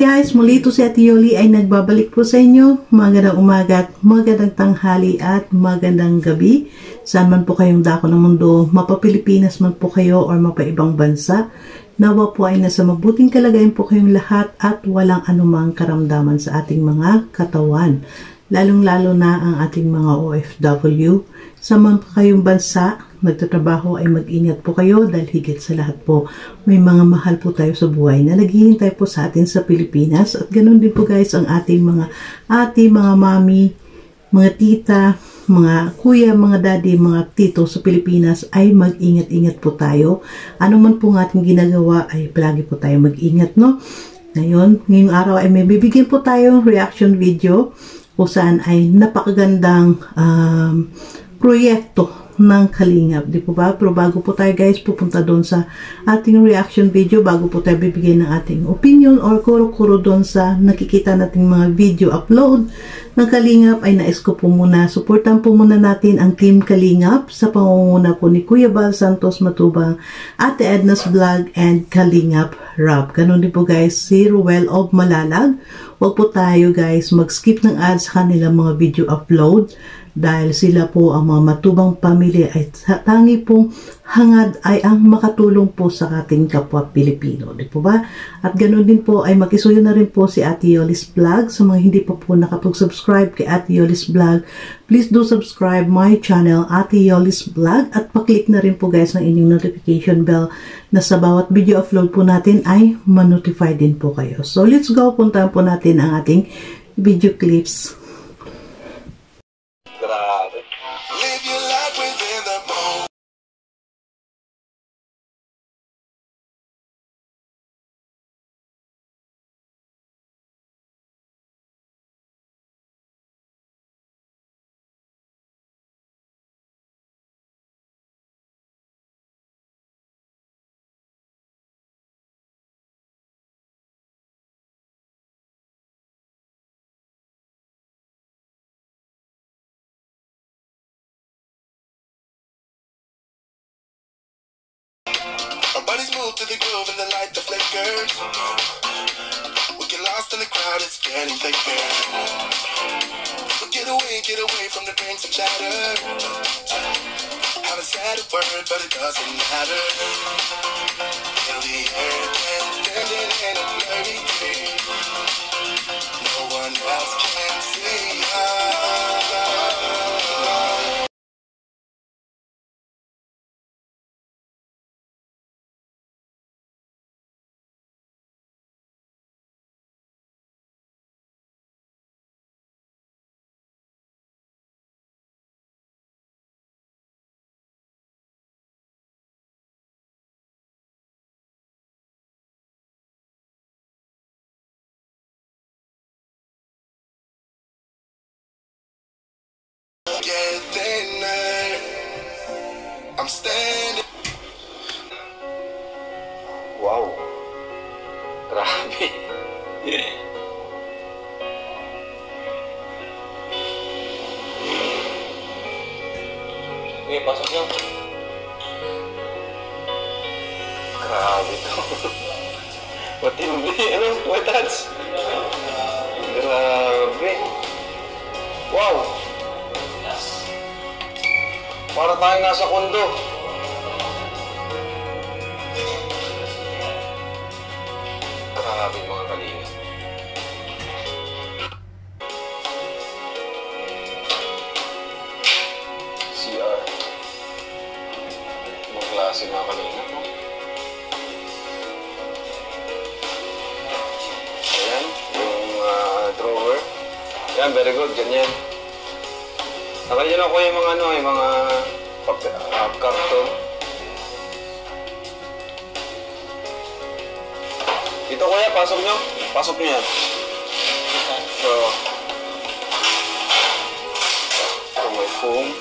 Guys, muli ito si Ate Yoli ay nagbabalik po sa inyo. Magandang umaga at magandang tanghali at magandang gabi. Saan man po kayong dako ng mundo, mapa-Pilipinas man po kayo or mapa-ibang bansa, nawa po ay nasa mabuting kalagayan po kayong lahat at walang anumang karamdaman sa ating mga katawan. Lalong-lalo na ang ating mga OFW. Sa man po kayong bansa, nagtatrabaho ay mag-ingat po kayo dahil higit sa lahat po may mga mahal po tayo sa buhay na naghihintay po sa atin sa Pilipinas. At ganoon din po guys ang ating mga ate, mga mami, mga tita, mga kuya, mga daddy, mga tito sa Pilipinas ay mag-ingat-ingat po tayo. Ano man po ng ating ginagawa ay palagi po tayo mag-ingat, no? Ngayong araw ay may bibigyan po tayong reaction video kung saan ay napakagandang proyekto ng Kalingap, di po ba? Pero bago po tayo guys pupunta doon sa ating reaction video, bago po tayo bibigyan ng ating opinion or kuro-kuro doon sa nakikita nating mga video upload ng Kalingap, ay nais ko po muna, supportan po muna natin ang Team Kalingap sa pangunguna po ni Kuya Bal Santos Matubang, Ate Edna's Vlog, and Kalingap Rap. Ganun din po guys si Ruel of Malalag. Huwag po tayo guys mag-skip ng ads sa kanilang mga video upload dahil sila po ang mga matubang pamilya ay tangi pong hangad ay ang makatulong po sa ating kapwa Pilipino, di po ba? At ganoon din po ay makisuyo na rin po si Ate Yoli's Vlog. Sa mga hindi pa po nakapag-subscribe kay Ate Yoli's Vlog, please do subscribe my channel Ate Yoli's Vlog at paklik na rin po guys ng inyong notification bell na sa bawat video upload po natin ay ma-notify din po kayo. So let's go, puntahan po natin ang ating video clips. Grabe. Live your life within the moment. Our bodies move to the groove and the light that flickers. We get lost in the crowd, it's getting thicker. So get away from the drinks and chatter. Haven't said a word, but it doesn't matter. Feel the air bending in a blurry dream. No one else can see us. Getting there, I'm standing. Wow, grabe. Okay, pasok nyo. Grabe to. Matindi, ano? What that's? Grabe. Wow. Para tayo nasa kondo. Grabe mga Kalingap. CR. Mga klase mga Kalingap, no? Ayan, yung drawer. Ayan, very good, ganyan. Nakalyan ako yung mga ano, yung mga karton. Dito kuya, pasok nyo. Pasok nyo yan. So, may foam.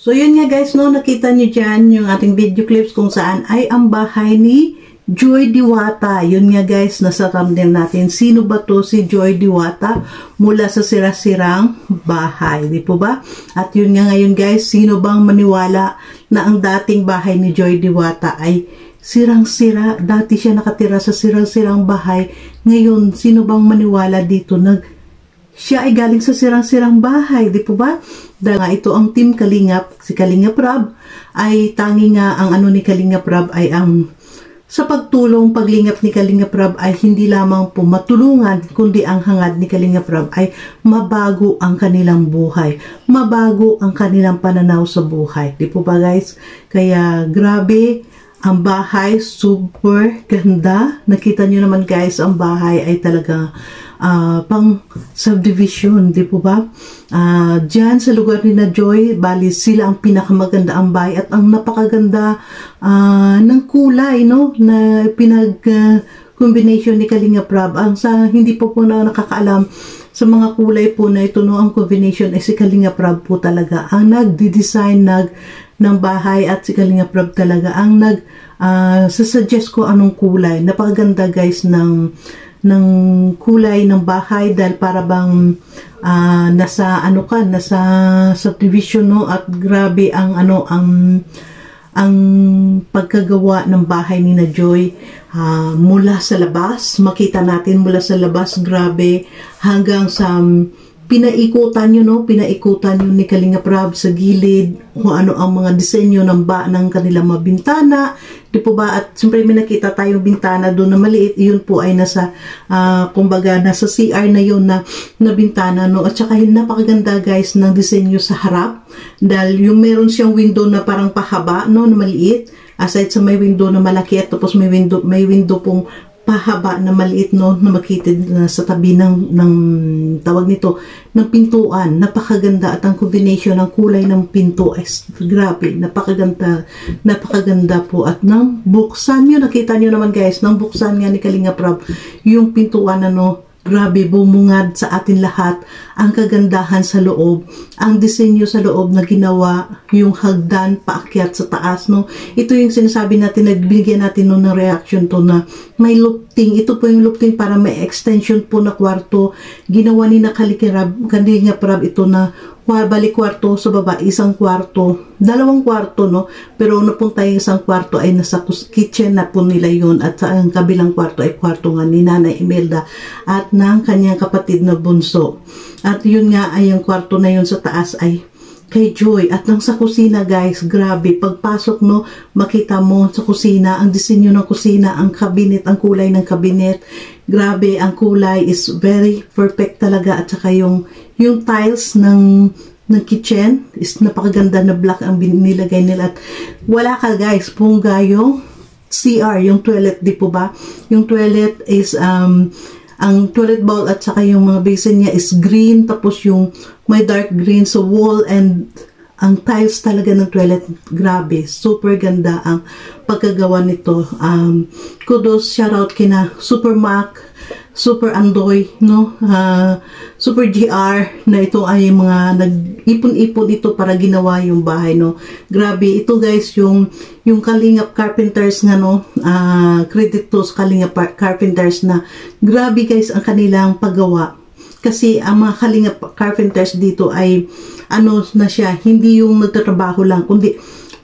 So yun nga guys, no, nakita nyo dyan yung ating video clips kung saan ay ang bahay ni Joy Diwata. Yun nga guys, nasa thumbnail natin. Sino ba to si Joy Diwata mula sa sira-sirang bahay? Di po ba? At yun nga ngayon guys, sino bang maniwala na ang dating bahay ni Joy Diwata ay sirang-sira? Dati siya nakatira sa sirang-sirang bahay. Ngayon, sino bang maniwala dito siya ay galing sa sirang-sirang bahay, di po ba? Dahil nga ito ang Team Kalingap, si Kalingap Rab, ay tanging nga ang ano ni Kalingap Rab ay ang sa paglingap ni Kalingap Rab ay hindi lamang po matulungan, kundi ang hangad ni Kalingap Rab ay mabago ang kanilang buhay, mabago ang kanilang pananaw sa buhay. Di po ba guys? Kaya grabe, ang bahay, super ganda. Nakita nyo naman guys, ang bahay ay talaga pang subdivision, di po ba? Diyan sa lugar ni na Joy, bali sila ang pinakamaganda ang bahay at ang napakaganda ng kulay, no? Na combination ni Kalingap Rab. Ang sa hindi po na nakakaalam sa mga kulay po na ito, no, ang combination ay si Kalingap Rab po talaga ang nagdi-design ng bahay at si Kalingap Rab talaga ang sasuggest ko anong kulay. Napakaganda guys ng kulay ng bahay dahil para bang nasa subdivision, no, at grabe ang pagkagawa ng bahay ni na Joy mula sa labas. Makita natin mula sa labas, grabe, hanggang sa pinaikutan nyo ni Kalingap Rab sa gilid kung ano ang mga disenyo ng kanilang mga bintana, di po ba? At siyempre may nakita tayong bintana doon na maliit, yun po ay nasa kumbaga nasa CR na yun na bintana, no? At saka yung napakaganda guys ng disenyo sa harap, dahil yung meron siyang window na parang pahaba, no, na maliit, aside sa may window na malaki, at tapos may window pong pahaba na maliit, no, na makitid sa tabi ng tawag nito, ng pintuan. Napakaganda at ang combination ng kulay ng pinto ay grabe, napakaganda po. At nang buksan nyo, nakita nyo naman guys, nang buksan nga ni Kalingap Rab yung pintuan, ano, grabe, bumungad sa atin lahat ang kagandahan sa loob, ang disenyo sa loob na ginawa, yung hagdan paakyat sa taas, no. Ito yung sinasabi natin, nagbigyan natin no ng reaction to na may lufting. Ito po yung lufting para may extension po na kwarto. Ginawa ni na Kalingap Rab ito na balik kwarto sa baba, isang kwarto, dalawang kwarto, no, pero napunta yung isang kwarto ay nasa kitchen na po nila yun, at sa ang kabilang kwarto ay kwarto nga ni Nanay Imelda at ng kanyang kapatid na bunso. At yun nga ay ang kwarto na yun sa taas ay kay Joy. At nang sa kusina guys, grabe, pagpasok, no, makita mo sa kusina, ang disenyo ng kusina, ang cabinet, ang kulay ng cabinet, grabe, ang kulay is very perfect talaga. At saka yung tiles ng kitchen is napakaganda na black ang nilagay nila. At wala ka guys, pungga yung CR, yung toilet, di po ba? Yung toilet is ang toilet bowl at saka yung mga basin niya is green, tapos yung may dark green sa wall, and ang tiles talaga ng toilet, grabe, super ganda ang pagkagawa nito. Kudos, shoutout kina Super Mac, Super Andoy, no, Super GR, na ito ay mga nag-ipon-ipon ito para ginawa yung bahay, no. Grabe, ito guys, yung Kalingap Carpenters nga, no, credit to sa Kalingap Carpenters na grabe guys ang kanilang paggawa. Kasi ang mga Kalingap Carpenters dito ay ano na siya, hindi yung nagtatrabaho lang, kundi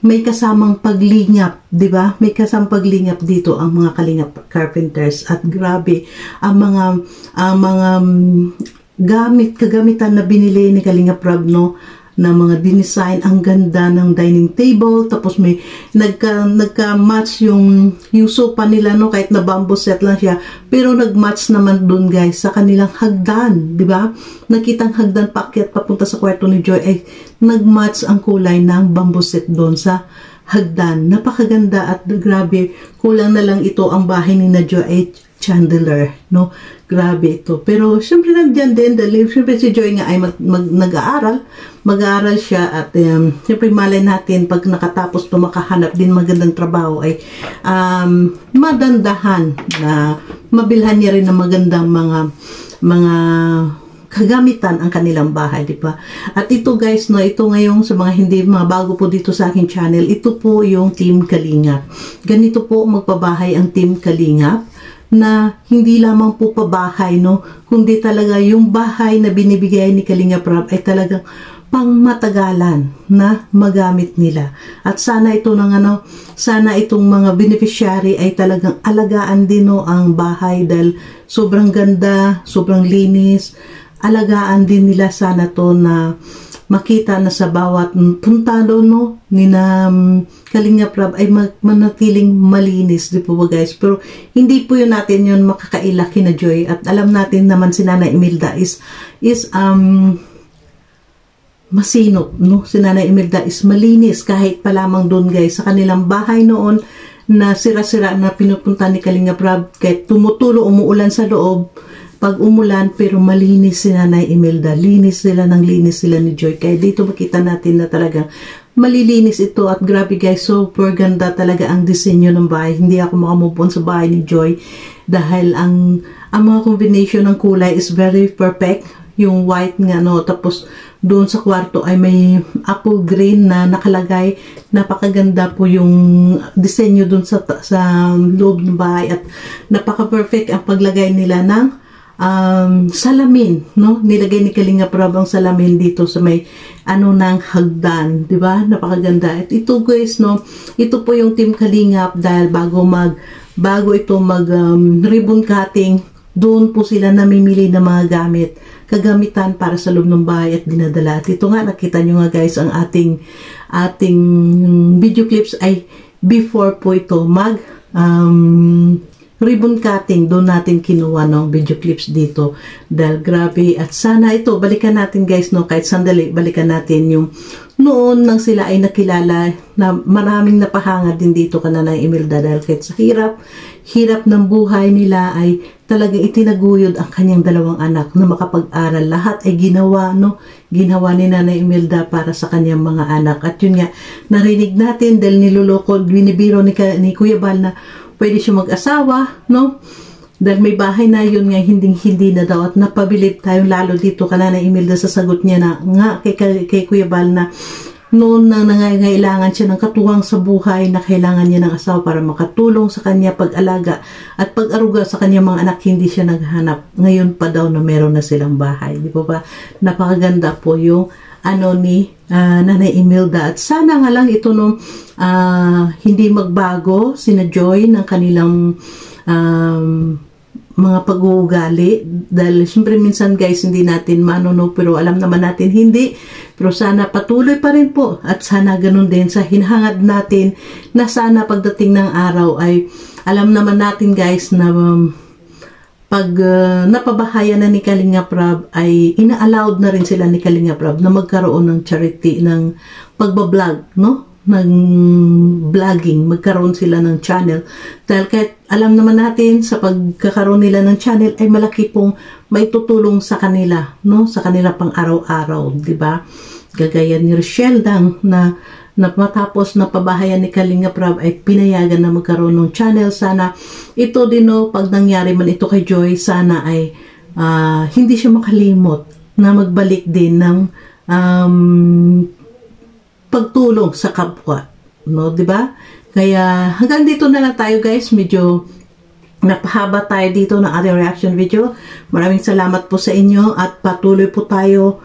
may kasamang paglingap, di ba? May kasamang paglingap dito ang mga Kalingap Carpenters. At grabe, ang mga kagamitan na binili ni Kalingap Rab, no, na mga dinesign, ang ganda ng dining table, tapos may nagka-match yung sofa nila, no, kahit na bamboo set lang siya, pero nag-match naman dun guys sa kanilang hagdan, di ba? Nakitang hagdan paakyat papunta sa kwarto ni Joy ay nag-match ang kulay ng bamboo set dun sa hagdan. Napakaganda at grabe, kulang na lang ito ang bahay ni na Joy ay chandelier, no? Grabe ito. Pero syempre nandiyan din dahil syempre si Joy nga ay mag-aaral siya, at syempre malay natin pag nakatapos to makahanap din magandang trabaho ay madandahan na mabilhan niya rin ng magandang mga kagamitan ang kanilang bahay, di ba? At ito guys, no, ito ngayong sa mga hindi mga bago po dito sa aking channel, ito po yung Team Kalingap. Ganito po magpabahay ang Team Kalingap, na hindi lamang po pabahay, no, kundi talaga yung bahay na binibigay ni Kalingap Rab ay talagang pangmatagalan na magamit nila. At sana ito sana itong mga beneficiary ay talagang alagaan din, no, ang bahay dahil sobrang ganda, sobrang linis. Alagaan din nila sana to na makita na sa bawat punta doon, no, ni na Kalingap Rab ay manatiling malinis, di po ba guys? Pero hindi po yun natin yun makakailaki na Joy. At alam natin naman si Nanay Imelda is masinop, no? Si Nanay Imelda is malinis kahit pa lamang doon guys sa kanilang bahay noon na sira-sira na pinupunta ni Kalingap Rab, kahit tumutulo, umuulan sa loob, pag umulan, pero malinis si Nanay Imelda. Linis sila ni Joy. Kaya dito makita natin na talagang malilinis ito. At grabe guys, super ganda talaga ang disenyo ng bahay. Hindi ako makamove on sa bahay ni Joy. Dahil ang mga combination ng kulay is very perfect. Yung white nga, no. Tapos doon sa kwarto ay may apple green na nakalagay. Napakaganda po yung disenyo doon sa loob ng bahay. At napaka-perfect ang paglagay nila ng salamin, no? Nilagay ni Kalingap Rab ang salamin dito sa may ng hagdan, di ba? Napakaganda. At ito guys, no, ito po yung Team Kalingap dahil bago ito mag ribbon cutting, doon po sila namimili ng mga kagamitan para sa loob ng bahay at dinadala. At ito nga, nakita nyo nga guys, ang ating video clips ay before po ito ribbon cutting, doon natin kinuha ng video clips dito dahil grabe. At sana ito, balikan natin guys, no, kahit sandali, balikan natin yung noon nang sila ay nakilala na maraming napahanga din dito ka Nanay Imelda dahil kahit sa hirap ng buhay nila ay talagang itinaguyod ang kanyang dalawang anak na makapag-aral. Lahat ay ginawa ni Nanay Imelda para sa kanyang mga anak. At yun nga, narinig natin dahil binibiro ni Kuya Bal na pwede siya mag-asawa, no? Dahil may bahay na yun nga, hindi na daw. At napabilib tayo lalo dito ka Nanay Imelda sa sagot niya na nga kay Kuya Bal na noon na nangangailangan siya ng katuwang sa buhay na kailangan niya ng asawa para makatulong sa kanya pag-alaga at pag-aruga sa kanyang mga anak, hindi siya naghanap. Ngayon pa daw na meron na silang bahay. Di ba? Napakaganda po yung ni Nanay Imelda. At sana nga lang ito hindi magbago sina Joy ng kanilang mga pag-uugali dahil siyempre minsan guys hindi natin pero alam naman natin hindi, pero sana patuloy pa rin po at sana ganun din sa hinahangad natin na sana pagdating ng araw ay alam naman natin guys na pag napabahayan na ni Kalingap Rab ay ina-allowed na rin sila ni Kalingap Rab na magkaroon ng charity ng pagbablog, no? Ng vlogging, magkaroon sila ng channel dahil kahit alam naman natin sa pagkakaroon nila ng channel ay malaki pong may tutulong sa kanila, no? Sa kanila pang araw-araw, di ba? Gagaya ni Rochelle Dang na matapos na pabahayan ni Kalingap Rab ay pinayagan na magkaroon ng channel. Sana ito din, no, pag nangyari man ito kay Joy, sana ay hindi siya makalimot na magbalik din ng pagtulong sa kapwa, no, 'di ba? Kaya hanggang dito na lang tayo guys, medyo napahaba tayo dito ng ating reaction video. Maraming salamat po sa inyo at patuloy po tayo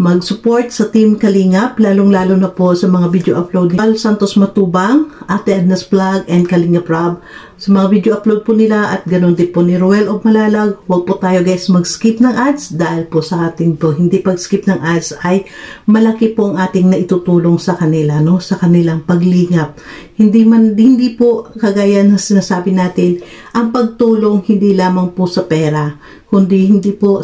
mag-support sa Team Kalingap, lalong-lalo na po sa mga video upload ni Val Santos Matubang, Ate Edna's Vlog, and Kalingap Rab. Sa mga video upload po nila at ganun din po ni Ruel of Malalag. Huwag po tayo guys mag-skip ng ads dahil po sa ating po hindi pag-skip ng ads ay malaki po ang ating naitutulong sa kanila, no? Sa kanilang paglingap. Hindi po kagaya na sinasabi natin, ang pagtulong hindi lamang po sa pera, kundi hindi po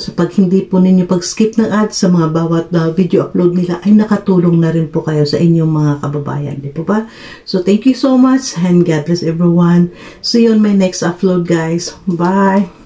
ninyo pag-skip ng ads sa mga bawat video upload nila ay nakatulong na rin po kayo sa inyong mga kababayan, di po ba? So thank you so much and God bless everyone. See you on my next upload guys. Bye!